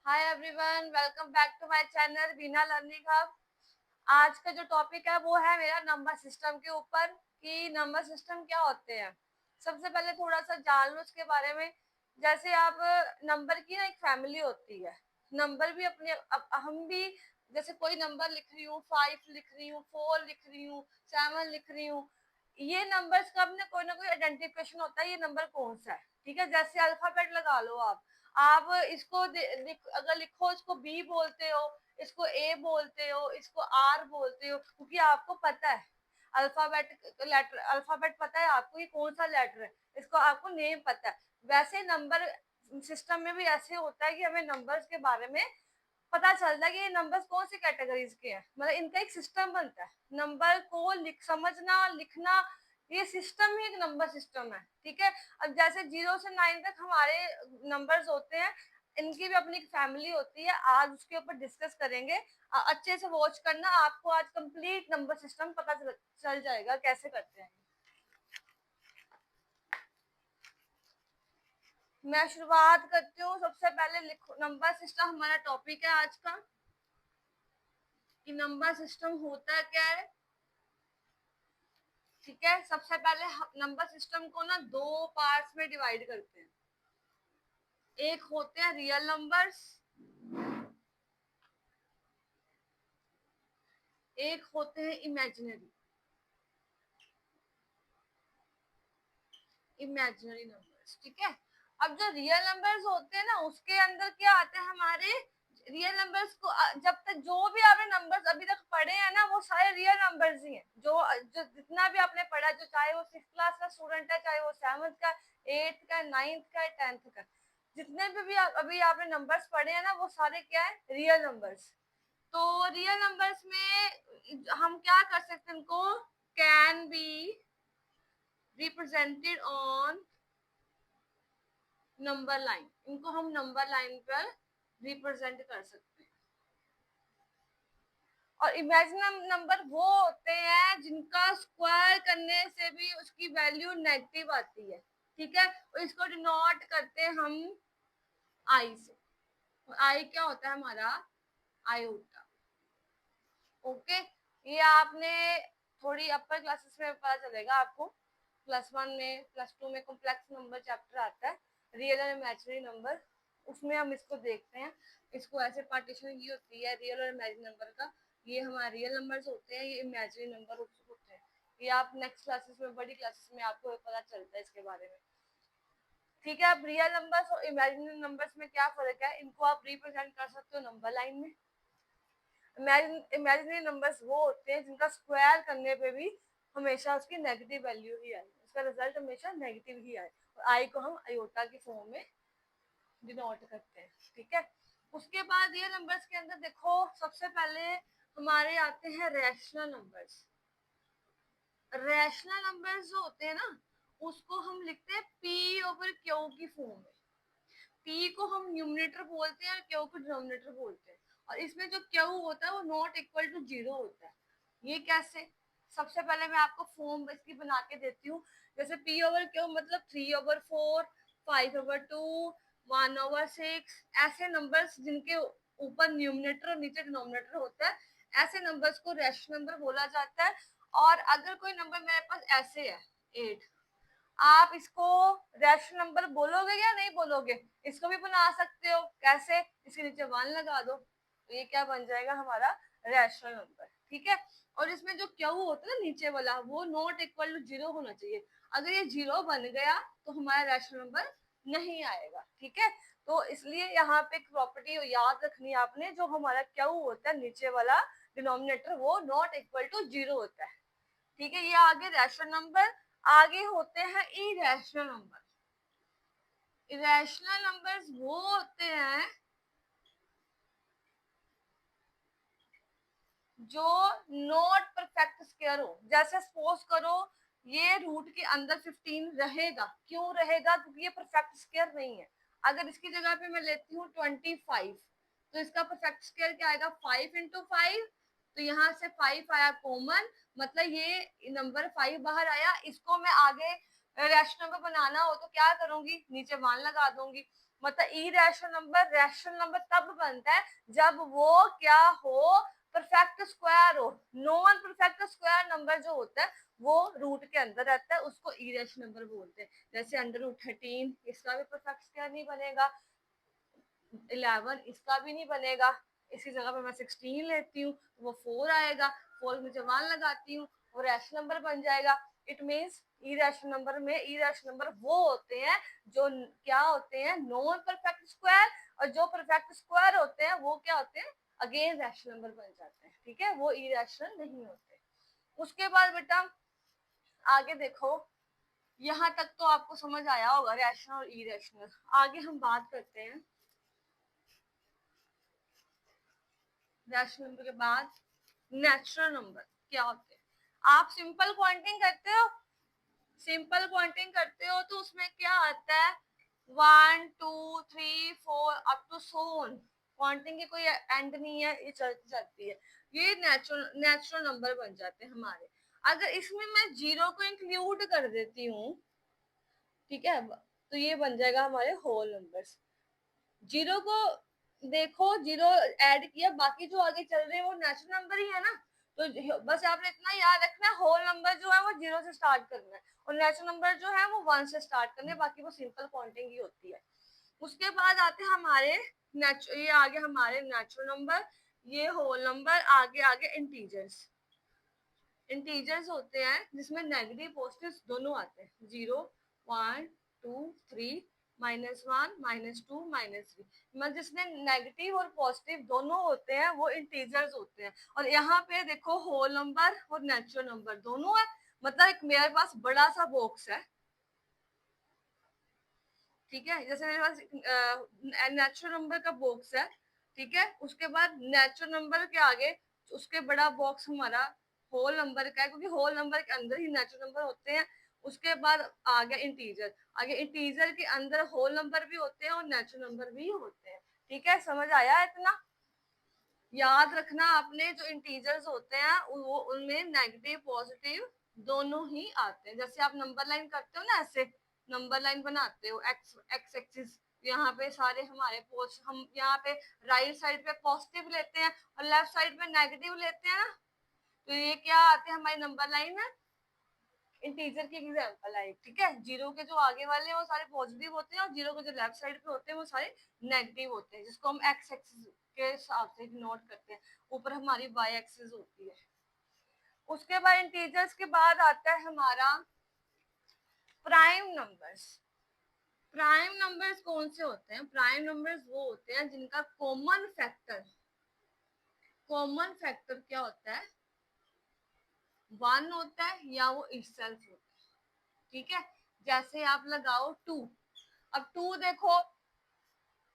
Hi everyone, welcome back to my channel Veena learning hub. आज का जो टॉपिक है वो है मेरा नंबर सिस्टम के ऊपर कि नंबर सिस्टम क्या होते हैं। सबसे पहले थोड़ा सा जान लो उसके बारे में। जैसे आप नंबर की ना एक फैमिली होती है। नंबर भी अपने हम भी जैसे कोई नंबर लिख रही हूँ, 5 लिख रही हूँ, 4 लिख रही हूँ, 7 लिख रही हूँ। ये नंबर्स का अपने कोई ना कोई आइडेंटिफिकेशन होता है, ये नंबर कौन सा है। ठीक है, जैसे अल्फाबेट लगा लो आप इसको अगर लिखो, इसको बी बोलते हो, इसको ए बोलते हो, इसको आर बोलते हो, क्योंकि आपको पता है अल्फाबेट पता है आपको ये कौन सा लेटर है, इसको आपको नेम पता है। वैसे नंबर सिस्टम में भी ऐसे होता है कि हमें नंबर्स के बारे में पता चलता है कि ये नंबर्स कौन सी कैटेगरीज के हैं, मतलब इनका एक सिस्टम बनता है। नंबर को समझना लिखना, ये सिस्टम ही एक नंबर सिस्टम है। ठीक है, अब जैसे 0 से 9 तक हमारे नंबर्स होते हैं, इनकी भी अपनी एक फैमिली होती है। आज उसके ऊपर डिस्कस करेंगे। अच्छे से वॉच करना, आपको आज कंप्लीट नंबर सिस्टम पता चल जाएगा कैसे करते हैं। मैं शुरुआत करती हूँ। सबसे पहले लिखो, नंबर सिस्टम हमारा टॉपिक है आज का कि नंबर सिस्टम होता क्या है। ठीक है, सबसे पहले नंबर सिस्टम को ना दो पार्ट्स में डिवाइड करते हैं। एक होते हैं रियल नंबर्स, एक होते हैं इमेजिनरी नंबर्स। ठीक है, अब जो रियल नंबर्स होते हैं ना, उसके अंदर क्या आते हैं हमारे रियल नंबर्स को। जब तक जो भी आपने नंबर्स अभी तक पढ़े हैं ना, वो सारे रियल नंबर्स ही हैं। जो जो जितना भी आपने पढ़ा, जो चाहे वो 6 क्लास का स्टूडेंट है, चाहे वो 7th का, 8th का, 9th का, 10th का, जितने भी अभी आपने नंबर्स पढ़े हैं ना, वो सारे क्या है, रियल नंबर्स। तो रियल नंबर्स में हम क्या कर सकते हैं, इनको can be represented on number line. इनको हम नंबर लाइन पर रिप्रेजेंट कर सकते हैं। और इमेजिनरी नंबर वो होते हैं जिनका स्क्वायर करने से भी उसकी वैल्यू नेगेटिव आती है। ठीक है, और इसको डिनोट करते हैं हम आई से। आई क्या होता है हमारा, आयोटा। ओके, ये आपने थोड़ी अपर क्लासेस में पता चलेगा आपको। +1 में, +2 में कॉम्प्लेक्स नंबर चैप्टर आता है, रियल और इमेजिनरी नंबर। उसमें हम इसको देखते हैं। इसको ऐसे पार्टीशन की होती है रियल और इमेजिनरी नंबर का। ये हमारे रियल नंबर्स होते हैं, ये इमेजिनरी नंबर होते हैं। ये आप नेक्स्ट क्लासेस में, बड़ी क्लासेस में आपको पता चलता है इसके बारे में। ठीक है, अब रियल नंबर्स और इमेजिनरी नंबर्स में क्या फर्क है, इनको आप रिप्रेजेंट कर सकते हो नंबर लाइन में। इमेजिनरी नंबर्स वो होते हैं जिनका स्क्वायर करने पे भी हमेशा उसकी नेगेटिव वैल्यू ही आए, उसका रिजल्ट हमेशा नेगेटिव ही आए। और आई को हम आयोटा की फॉर्म में डिनोट करते हैं। ठीक है, उसके बाद ये नंबर्स के अंदर देखो, सबसे पहले हमारे आते हैं रैशनल नंबर्स। रैशनल नंबर्स जो होते हैं ना, उसको हम लिखते हैं P/Q की फॉर्म में। P को हम न्यूमरेटर बोलते हैं और Q को डिनोमिनेटर बोलते हैं। और इसमें जो Q होता है वो नॉट इक्वल टू 0 होता है। ये कैसे, सबसे पहले मैं आपको फॉर्म इसकी बना के देती हूँ। जैसे P/Q मतलब 3/4, 5/2, 1/6। ऐसे नंबर्स जिनके ऊपर न्यूमरेटर और नीचे डिनोमिनेटर होता है, ऐसे नंबर्स को रैशनल नंबर बोला जाता है। और अगर कोई नंबर मेरे पास ऐसे है 8, आप इसको रैशनल नंबर बोलोगे या नहीं बोलोगे, इसको भी बना सकते हो। कैसे, इसके नीचे 1 लगा दो, तो ये क्या बन जाएगा हमारा रैशनल नंबर। ठीक है, और इसमें जो क्यू होता है ना नीचे वाला, वो नॉट इक्वल टू 0 होना चाहिए। अगर ये 0 बन गया तो हमारा रैशनल नंबर नहीं आएगा। ठीक है, तो इसलिए यहाँ पे एक प्रॉपर्टी याद रखनी है आपने, जो हमारा क्यू होता है नीचे वाला डिनोमिनेटर, वो नॉट इक्वल टू 0 होता है। ठीक है, ये आगे रैशनल नंबर। आगे होते हैं इरेशनल नंबर। इरेशनल नंबर्स वो होते हैं जो नॉट परफेक्ट स्क्वायर हो। जैसे सपोज करो ये रूट के अंदर 15 रहेगा, क्यों रहेगा, क्योंकि ये परफेक्ट स्क्वायर नहीं है। अगर इसकी जगह पे मैं लेती हूँ 25, तो इसका परफेक्ट स्क्वायर क्या आएगा, 5 × 5। तो यहाँ से 5 आया कॉमन, मतलब ये नंबर 5 बाहर आया। इसको मैं आगे रैशनल नंबर बनाना हो तो क्या करूंगी, नीचे 1 लगा दूंगी। मतलब इरेशनल नंबर रैशनल नंबर तब बनता है जब वो क्या हो, परफेक्ट स्क्वायर हो। नॉन परफेक्ट स्क्वायर नंबर जो होता है वो रूट के अंदर रहता है, उसको इरेशनल नंबर बोलते हैं। जैसे अंडर रूट 13, इसका भी परफेक्ट स्क्वायर नहीं बनेगा, 11 इसका भी नहीं बनेगा, इसकी जगह पर मैं 16 लेती हूँ तो वो 4 आएगा, 4 में जब 1 लगाती हूँ वो रैशनल नंबर बन जाएगा। इट मीन्स इरेशनल नंबर में इरेशनल नंबर वो होते हैं जो क्या होते हैं, नॉन परफेक्ट स्क्वायर, और जो परफेक्ट स्क्वायर होते हैं वो क्या होते हैं, अगेन रैशनल नंबर बन जाते हैं। ठीक है, वो इरेशनल नहीं होते। उसके बाद बेटा आगे देखो, यहाँ तक तो आपको समझ आया होगा रैशनल और इरेशनल। आगे हम बात करते हैं रैशनल नंबर के बाद नेचुरल नंबर क्या होते हैं। आप सिंपल क्वांटिंग करते हो, सिंपल क्वांटिंग करते हो तो उसमें क्या आता है, 1 2 3 4 अप टू सोन। क्वांटिंग की कोई एंड नहीं है, ये चलती जाती है। ये नेचुरल नेचुरल नंबर बन जाते हैं हमारे। अगर इसमें मैं जीरो को इंक्लूड कर देती हूँ, ठीक है, तो ये बन जाएगा हमारे होल नंबर्स। जीरो को देखो, जीरो ऐड किया, बाकी जो आगे चल रहे हैं वो नेचुरल नंबर ही है ना। तो बस आपने इतना याद रखना है, होल नंबर जो है वो जीरो से स्टार्ट करना है और नेचुरल नंबर जो है वो 1 से स्टार्ट करना है, बाकी वो सिंपल काउंटिंग ही होती है। उसके बाद आते हैं हमारे ये आगे हमारे नेचुरल नंबर, ये होल नंबर, आगे आगे इंटीजर्स। इंटीजर्स होते हैं जिसमें नेगेटिव पॉजिटिव दोनों आते हैं, 0 1 2 3 -1 -2 -3, मतलब जिसमें नेगेटिव और पॉजिटिव दोनों होते हैं वो इंटीजर्स होते हैं। और यहाँ पे देखो होल नंबर और नेचुरल नंबर दोनों है, मतलब एक मेरे पास बड़ा सा बॉक्स है, ठीक है, जैसे मेरे पास नेचुरल नंबर का बॉक्स है, ठीक है, उसके बाद नेचुरल नंबर के आगे उसके बड़ा बॉक्स हमारा होल नंबर का है, क्योंकि होल नंबर के अंदर ही नेचुरल नंबर होते हैं। उसके बाद आ गया इंटीजर, आगे इंटीजर के अंदर होल नंबर भी होते हैं और नेचुरल नंबर भी होते हैं। ठीक है, समझ आया इतना? याद रखना आपने, जो इंटीजर्स होते हैं वो उनमें नेगेटिव पॉजिटिव दोनों ही आते हैं। जैसे आप नंबर लाइन करते हो ना, ऐसे नंबर लाइन बनाते हो, एक्स एक्स एक्सिस, यहाँ पे सारे हमारे पोस्ट, हम यहाँ पे राइट साइड पे पॉजिटिव लेते हैं और लेफ्ट साइड पे नेगेटिव लेते हैं ना, तो ये क्या आते हैं, हमारी नंबर लाइन है। इंटीजर की एग्जांपल है, ठीक है, जीरो के जो आगे वाले हैं वो सारे पॉजिटिव होते हैं और जीरो के जो लेफ्ट साइड पे होते हैं वो सारे नेगेटिव होते हैं, जिसको हम एक्स एक्सिस के हिसाब से नोट करते हैं। ऊपर हमारी वाई एक्सिस होती है। उसके बाद इंटीजर्स के बाद आता है हमारा प्राइम नंबर्स। प्राइम नंबर्स कौन से होते हैं? प्राइम नंबर्स वो होते हैं जिनका कॉमन फैक्टर क्या होता है, 1 होता है या वो इटसेल्फ होता है। ठीक है, जैसे आप लगाओ 2, अब 2 देखो,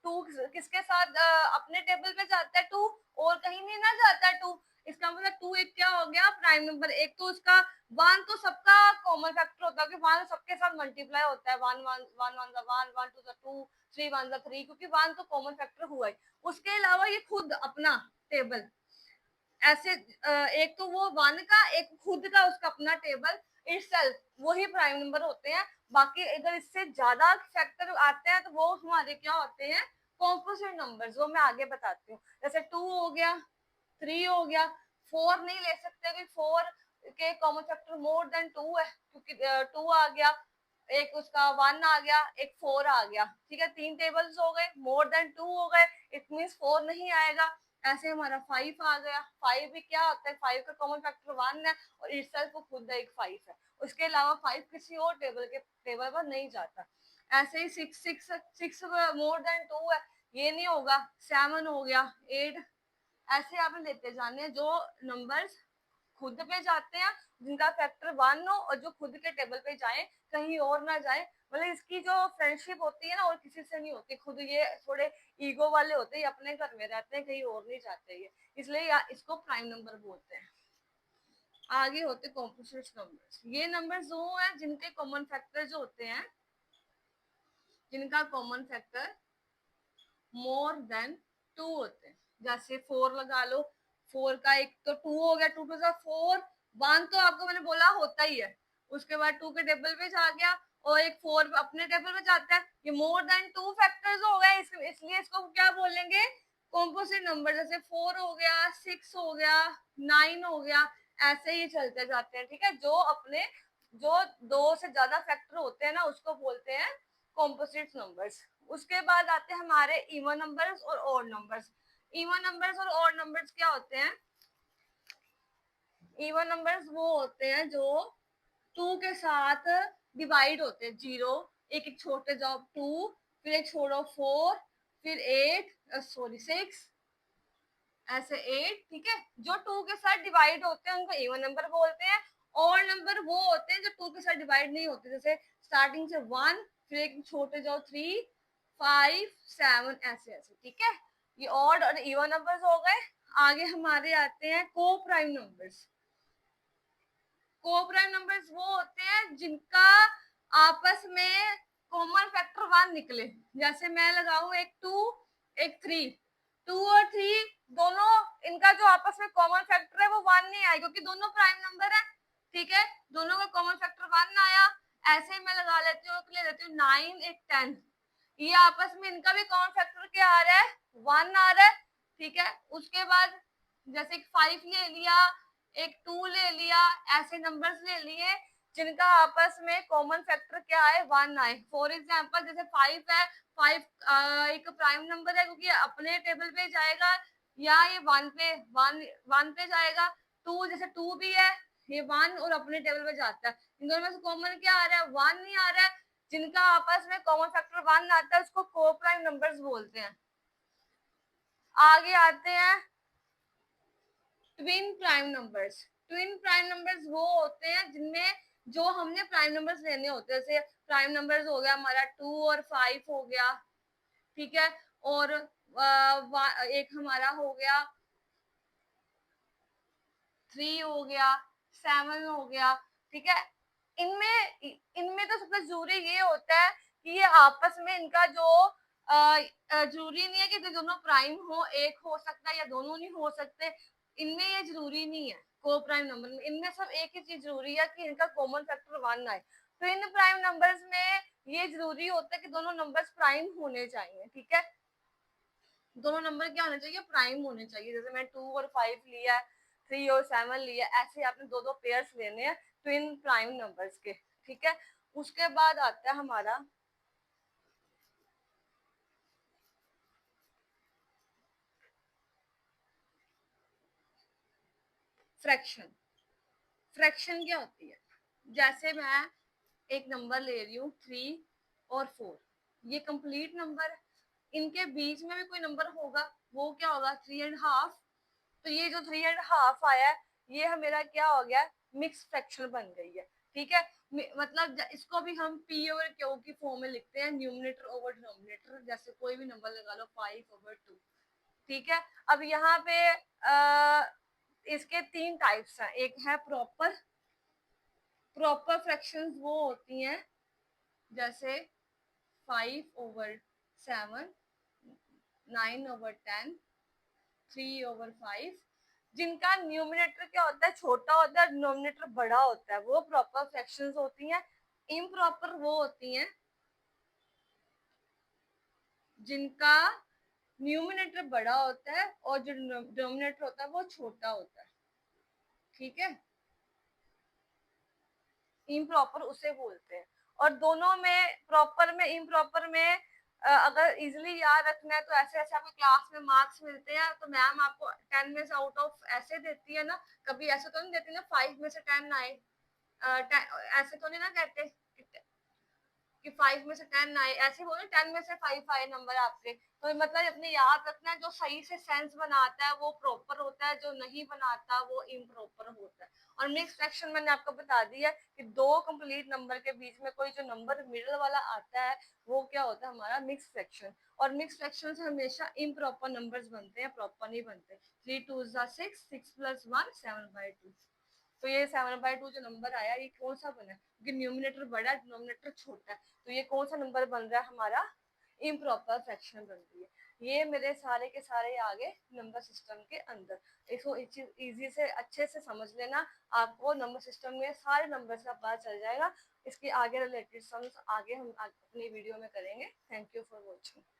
2 किसके साथ अपने टेबल पे जाता है 2, और कहीं नहीं ना जाता है 2। इसका मतलब 2 एक क्या हो गया, प्राइम नंबर। एक तो उसका 1 तो सबका कॉमन फैक्टर होता है कि 1 सबके साथ मल्टीप्लाई होता है, 1 1 1 1 1 1 2 2 3 1 3, क्योंकि 1 तो कॉमन फैक्टर हुआ है। उसके अलावा ये खुद अपना टेबल ऐसे एक तो वो 1 का, एक खुद का उसका अपना टेबल इटसेल्फ, वही प्राइम नंबर होते हैं। बाकी अगर इससे ज्यादा फैक्टर आते हैं तो वो हमारे क्या होते हैं, कॉम्पोजिट नंबर्स, वो मैं आगे बताती हूँ। जैसे 2 हो गया, 3 हो गया, 4 नहीं ले सकते क्योंकि 4 के कॉमन फैक्टर मोर देन 2 है, क्योंकि 2 आ गया, एक उसका 1 आ गया, एक 4 आ गया, ठीक है, 3 टेबल्स हो गए, मोर देन 2 हो गए, इट मींस 4 नहीं आएगा। ऐसे हमारा 5 आ गया, 5 भी क्या होता है, 5 का कॉमन फैक्टर 1 है और इटसेल्फ वो खुद एक 5 है, उसके अलावा 5 किसी और टेबल पर नहीं जाता। ऐसे ही 6 मोर देन 2 है, ये नहीं होगा। 7 हो गया, 8, ऐसे आपने लेते जाने जो नंबर्स खुद पे जाते हैं, जिनका फैक्टर 1 हो और जो खुद के टेबल पे जाए, कहीं और ना जाए। मतलब इसकी जो फ्रेंडशिप होती है ना और किसी से नहीं होती, खुद ये थोड़े ईगो वाले होते हैं, अपने घर में रहते हैं, कहीं और नहीं जाते ये, इसलिए इसको प्राइम नंबर बोलते हैं। आगे होते कॉम्पोजिट नंबर्स। ये नंबर्स वो है जिनके कॉमन फैक्टर जो होते हैं, जिनका कॉमन फैक्टर मोर देन 2 होते हैं। जैसे 4 लगा लो, 4 का एक तो 2 हो गया, 2 2 4, 1 तो आपको मैंने बोला होता ही है, उसके बाद 2 के टेबल पे आ गया, और एक 4 अपने टेबल में जाता है, ये मोर देन 2 फैक्टर्स हो गए, इसलिए इसको क्या बोलेंगे, कॉम्पोजिट नंबर। जैसे 4 हो गया, 6 हो गया, 9 हो गया, ऐसे ही चलते जाते हैं, ठीक है। जो 2 से ज्यादा फैक्टर होते हैं ना, उसको बोलते हैं कॉम्पोजिट नंबर्स। उसके बाद आते हैं हमारे इवन नंबर्स और ऑड नंबर्स। इवन नंबर्स और ऑड नंबर्स क्या होते हैं? इवन नंबर्स वो होते हैं जो 2 के साथ डिवाइड होते हैं, 0, एक एक छोटे जाओ 2, फिर एक छोड़ो 4, फिर 8, सॉरी 6, ऐसे 8, ठीक है। जो 2 के साथ डिवाइड होते हैं उनको इवन नंबर बोलते हैं। और नंबर वो होते हैं जो 2 के साथ डिवाइड नहीं होते, जैसे स्टार्टिंग से 1, फिर एक छोटे जाओ 3, 5, 7, ऐसे ऐसे, ठीक है। ये ऑड और इवन नंबर्स हो गए। आगे हमारे आते हैं को प्राइम नंबर्स। को प्राइम नंबर्स वो होते हैं जिनका आपस में कॉमन फैक्टर 1 निकले। जैसे मैं लगाऊं एक 2, एक 3, 2 और 3 दोनों, इनका जो आपस में कॉमन फैक्टर है वो 1 नहीं आएगा, क्योंकि दोनों प्राइम नंबर है, ठीक है। दोनों का कॉमन फैक्टर 1 आया। ऐसे ही मैं लगा लेती हूँ, ले लेती हूँ 9, एक 10, ये आपस में इनका भी कॉमन फैक्टर क्या आ रहा है, 1 आ रहा है, ठीक है। उसके बाद जैसे 5 ले लिया, एक 2 ले लिया, ऐसे नंबर्स ले लिए जिनका आपस में कॉमन फैक्टर क्या है, 1 आए। फॉर एग्जांपल जैसे 5 है, 5 एक प्राइम नंबर है क्योंकि अपने टेबल पे जाएगा, या ये 1 पे जाएगा। 2 जैसे 2 भी है, ये 1 और अपने टेबल पे जाता है। इन दोनों में से कॉमन क्या आ रहा है, 1 नहीं आ रहा है। जिनका आपस में कॉमन फैक्टर 1 आता है उसको को प्राइम नंबर्स बोलते हैं। आगे आते हैं twin prime numbers. Twin prime numbers वो होते हैं जिनमें जो हमने प्राइम नंबर्स लेने होते हैं, जैसे प्राइम नंबर्स हो गया हमारा 2 और 5 हो गया, ठीक है। और एक हमारा हो गया 3 हो गया, 7 हो गया, ठीक है। इनमें इनमें तो सबसे जरूरी ये होता है कि ये आपस में इनका जो जरूरी नहीं है कि दोनों प्राइम हो, एक हो सकता है या दोनों नहीं हो सकते, इनमें ये जरूरी नहीं है। को प्राइम नंबर में इनमें सब एक ही चीज जरूरी है कि इनका कॉमन फैक्टर 1 आए। तो इन प्राइम नंबर्स में ये जरूरी होता है कि दोनों नंबर्स प्राइम होने चाहिए, ठीक है। दोनों नंबर क्या होने चाहिए, प्राइम होने चाहिए। जैसे मैं 2 और 5 लिया, 3 और 7 लिया, ऐसे आपने दो दो पेयर्स लेने हैं ट्विन प्राइम नंबर्स के, ठीक है। उसके बाद आता है हमारा फ्रैक्शन। फ्रैक्शन क्या होती है? जैसे मैं एक नंबर ले रही हूँ 3 और 4, ये कंप्लीट नंबर है, इनके बीच में भी कोई नंबर होगा, वो क्या होगा, 3.5। तो ये जो 3.5 आया है, ये मेरा क्या हो गया, मिक्स फ्रैक्शन बन गई है, ठीक है। मतलब इसको भी हम पी ओवर क्यू की फॉर्म में लिखते हैं, न्यूमिनेटर ओवर डिनोमिनेटर। जैसे कोई भी नंबर लगा लो, 5/2, ठीक है। अब यहाँ पे इसके 3 टाइप्स हैं। एक है प्रॉपर। प्रॉपर फ्रैक्शंस वो होती हैं जैसे 5/7, 9/10, 3/5, जिनका न्यूमिनेटर क्या होता है, छोटा होता है, डिनोमिनेटर बड़ा होता है, वो प्रॉपर फ्रैक्शंस होती हैं। इम्प्रॉपर वो होती हैं जिनका न्यूमिनेटर बड़ा होता है और जो डिनोमिनेटर होता है वो छोटा होता है, ठीक है। इम्प्रॉपर उसे बोलते हैं। और दोनों में, प्रॉपर में, इम्प्रॉपर में अगर इजिली याद रखना है तो ऐसे ऐसे आपको क्लास में मार्क्स मिलते हैं, तो मैम आपको 10 में से आउट ऑफ ऐसे देती है ना, कभी ऐसे तो नहीं देती ना 5 में से 10 आए, ऐसे तो नहीं ना कहते कि 5 में से 10 आए, ऐसे बोलो 10 में से 5 आए नंबर आपके। तो मतलब अपने याद रखना है, जो सही से सेंस बनाता है वो प्रॉपर होता है, जो नहीं बनाता वो इम्प्रॉपर होता है। और मिक्स फ्रैक्शन मैंने आपको बता दिया कि दो कंप्लीट नंबर के बीच में कोई जो नंबर मिडिल वाला आता है वो क्या होता है, हमारा मिक्स फ्रैक्शन। और मिक्स फ्रैक्शन से हमेशा इम्प्रॉपर नंबर्स बनते हैं, प्रॉपर नहीं बनते। 3 2 6, 6 + 1 7/2। तो ये 7/2 जो नंबर आया, ये कौन सा बना है, क्योंकि न्यूमिनेटर बड़ा है, डिनोमिनेटर छोटा है, तो ये कौन सा नंबर बन रहा है, हमारा इम्प्रॉपर फ्रैक्शन बन रही है। ये मेरे सारे के सारे आगे नंबर सिस्टम के अंदर। इसको इजी से अच्छे से समझ लेना, आपको नंबर सिस्टम में सारे नंबर का पता चल जाएगा। इसके आगे रिलेटेड सम्स आगे हम अपनी वीडियो में करेंगे। Thank you for watching.